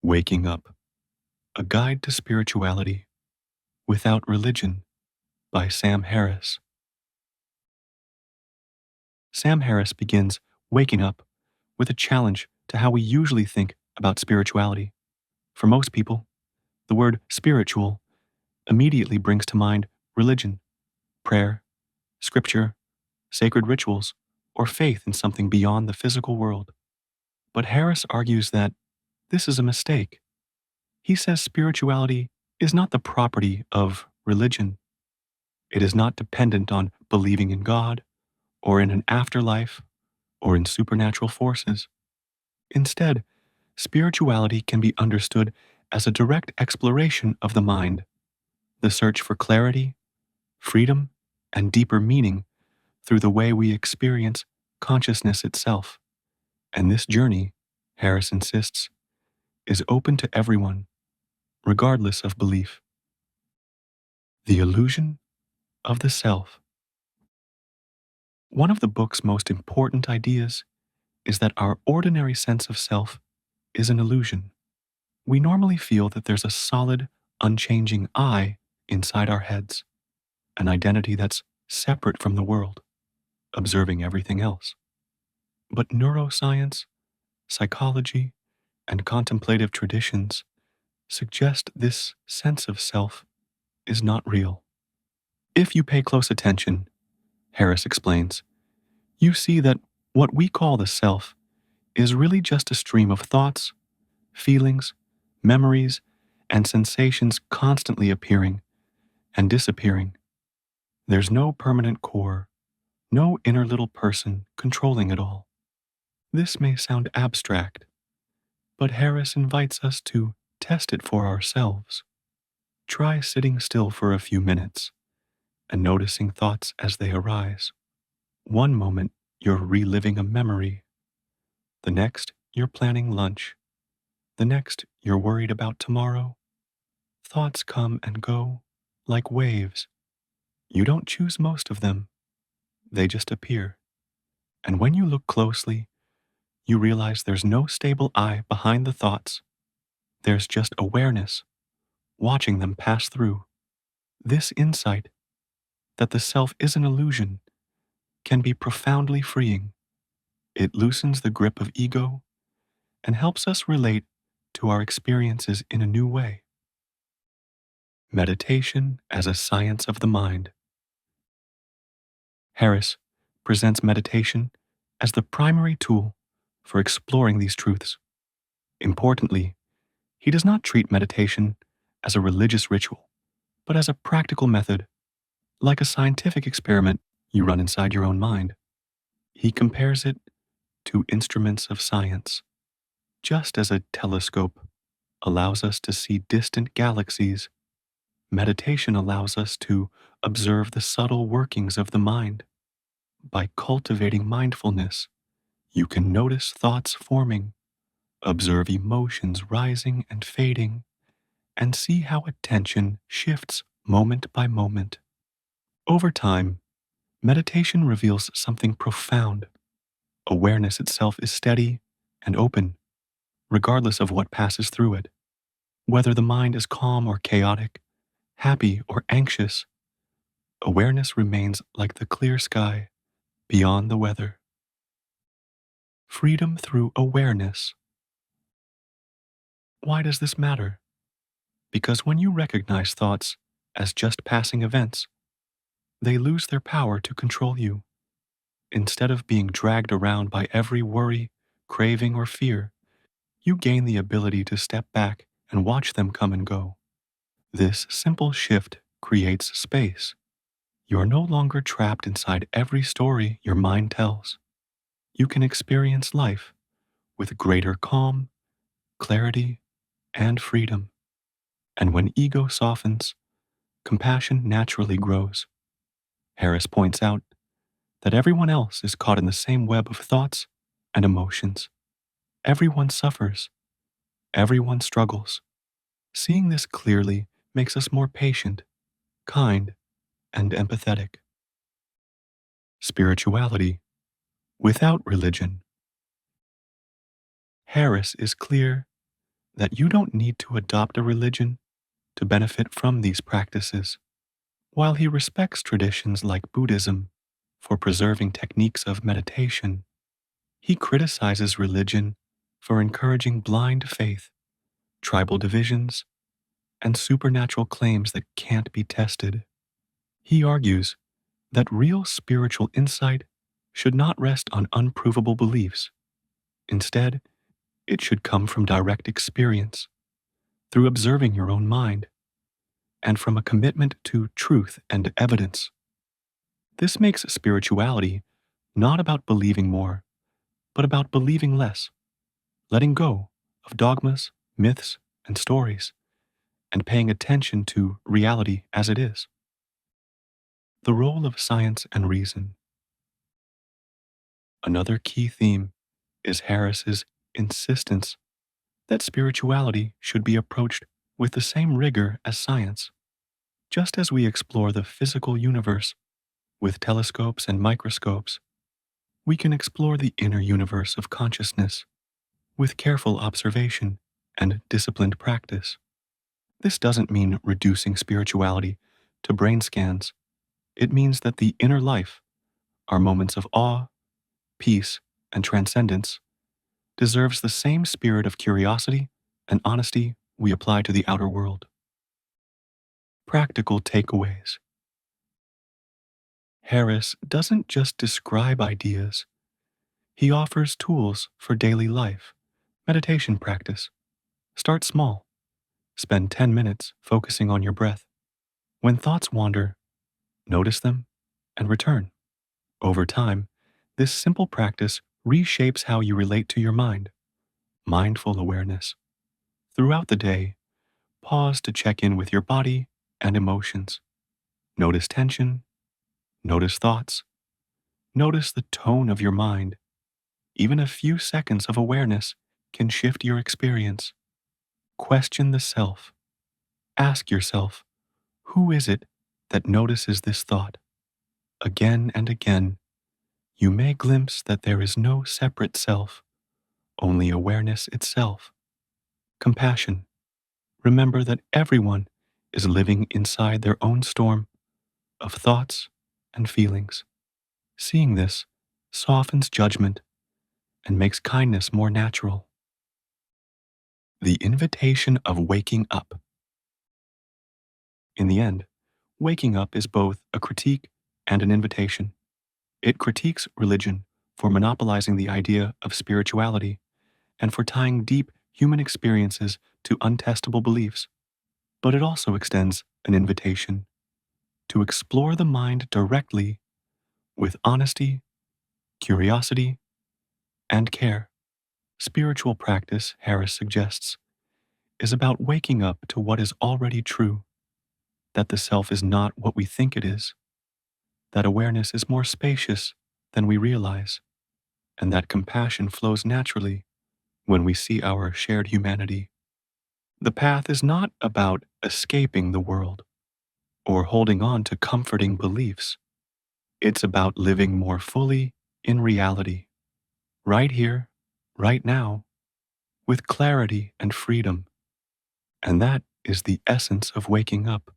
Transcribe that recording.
Waking Up, A Guide to Spirituality Without Religion by Sam Harris. Sam Harris begins Waking Up with a challenge to how we usually think about spirituality. For most people, the word spiritual immediately brings to mind religion, prayer, scripture, sacred rituals, or faith in something beyond the physical world. But Harris argues that this is a mistake. He says spirituality is not the property of religion. It is not dependent on believing in God, or in an afterlife, or in supernatural forces. Instead, spirituality can be understood as a direct exploration of the mind, the search for clarity, freedom, and deeper meaning through the way we experience consciousness itself. And this journey, Harris insists, is open to everyone, regardless of belief. The Illusion of the Self. One of the book's most important ideas is that our ordinary sense of self is an illusion. We normally feel that there's a solid, unchanging I inside our heads, an identity that's separate from the world, observing everything else. But neuroscience, psychology, and contemplative traditions suggest this sense of self is not real. If you pay close attention, Harris explains, you see that what we call the self is really just a stream of thoughts, feelings, memories, and sensations constantly appearing and disappearing. There's no permanent core, no inner little person controlling it all. This may sound abstract, but Harris invites us to test it for ourselves. Try sitting still for a few minutes and noticing thoughts as they arise. One moment, you're reliving a memory. The next, you're planning lunch. The next, you're worried about tomorrow. Thoughts come and go like waves. You don't choose most of them. They just appear. And when you look closely, you realize there's no stable I behind the thoughts. There's just awareness, watching them pass through. This insight, that the self is an illusion, can be profoundly freeing. It loosens the grip of ego and helps us relate to our experiences in a new way. Meditation as a science of the mind. Harris presents meditation as the primary tool for exploring these truths. Importantly, he does not treat meditation as a religious ritual, but as a practical method, like a scientific experiment you run inside your own mind. He compares it to instruments of science. Just as a telescope allows us to see distant galaxies, meditation allows us to observe the subtle workings of the mind. By cultivating mindfulness, you can notice thoughts forming, observe emotions rising and fading, and see how attention shifts moment by moment. Over time, meditation reveals something profound. Awareness itself is steady and open, regardless of what passes through it. Whether the mind is calm or chaotic, happy or anxious, awareness remains like the clear sky beyond the weather. Freedom through awareness. Why does this matter? Because when you recognize thoughts as just passing events, they lose their power to control you. Instead of being dragged around by every worry, craving, or fear, you gain the ability to step back and watch them come and go. This simple shift creates space. You are no longer trapped inside every story your mind tells. You can experience life with greater calm, clarity, and freedom. And when ego softens, compassion naturally grows. Harris points out that everyone else is caught in the same web of thoughts and emotions. Everyone suffers. Everyone struggles. Seeing this clearly makes us more patient, kind, and empathetic. Spirituality without religion. Harris is clear that you don't need to adopt a religion to benefit from these practices. While he respects traditions like Buddhism for preserving techniques of meditation, he criticizes religion for encouraging blind faith, tribal divisions, and supernatural claims that can't be tested. He argues that real spiritual insight should not rest on unprovable beliefs. Instead, it should come from direct experience, through observing your own mind, and from a commitment to truth and evidence. This makes spirituality not about believing more, but about believing less, letting go of dogmas, myths, and stories, and paying attention to reality as it is. The role of science and reason. Another key theme is Harris's insistence that spirituality should be approached with the same rigor as science. Just as we explore the physical universe with telescopes and microscopes, we can explore the inner universe of consciousness with careful observation and disciplined practice. This doesn't mean reducing spirituality to brain scans. It means that the inner life, our moments of awe, peace, and transcendence, deserves the same spirit of curiosity and honesty we apply to the outer world. Practical takeaways. Harris doesn't just describe ideas, he offers tools for daily life. Meditation practice. Start small. Spend 10 minutes focusing on your breath. When thoughts wander, notice them and return. Over time, this simple practice reshapes how you relate to your mind. Mindful awareness. Throughout the day, pause to check in with your body and emotions. Notice tension, notice thoughts, notice the tone of your mind. Even a few seconds of awareness can shift your experience. Question the self. Ask yourself, who is it that notices this thought? Again and again, you may glimpse that there is no separate self, only awareness itself. Compassion. Remember that everyone is living inside their own storm of thoughts and feelings. Seeing this softens judgment and makes kindness more natural. The invitation of waking up. In the end, waking up is both a critique and an invitation. It critiques religion for monopolizing the idea of spirituality and for tying deep human experiences to untestable beliefs. But it also extends an invitation to explore the mind directly with honesty, curiosity, and care. Spiritual practice, Harris suggests, is about waking up to what is already true, that the self is not what we think it is, that awareness is more spacious than we realize, and that compassion flows naturally when we see our shared humanity. The path is not about escaping the world or holding on to comforting beliefs. It's about living more fully in reality, right here, right now, with clarity and freedom. And that is the essence of waking up.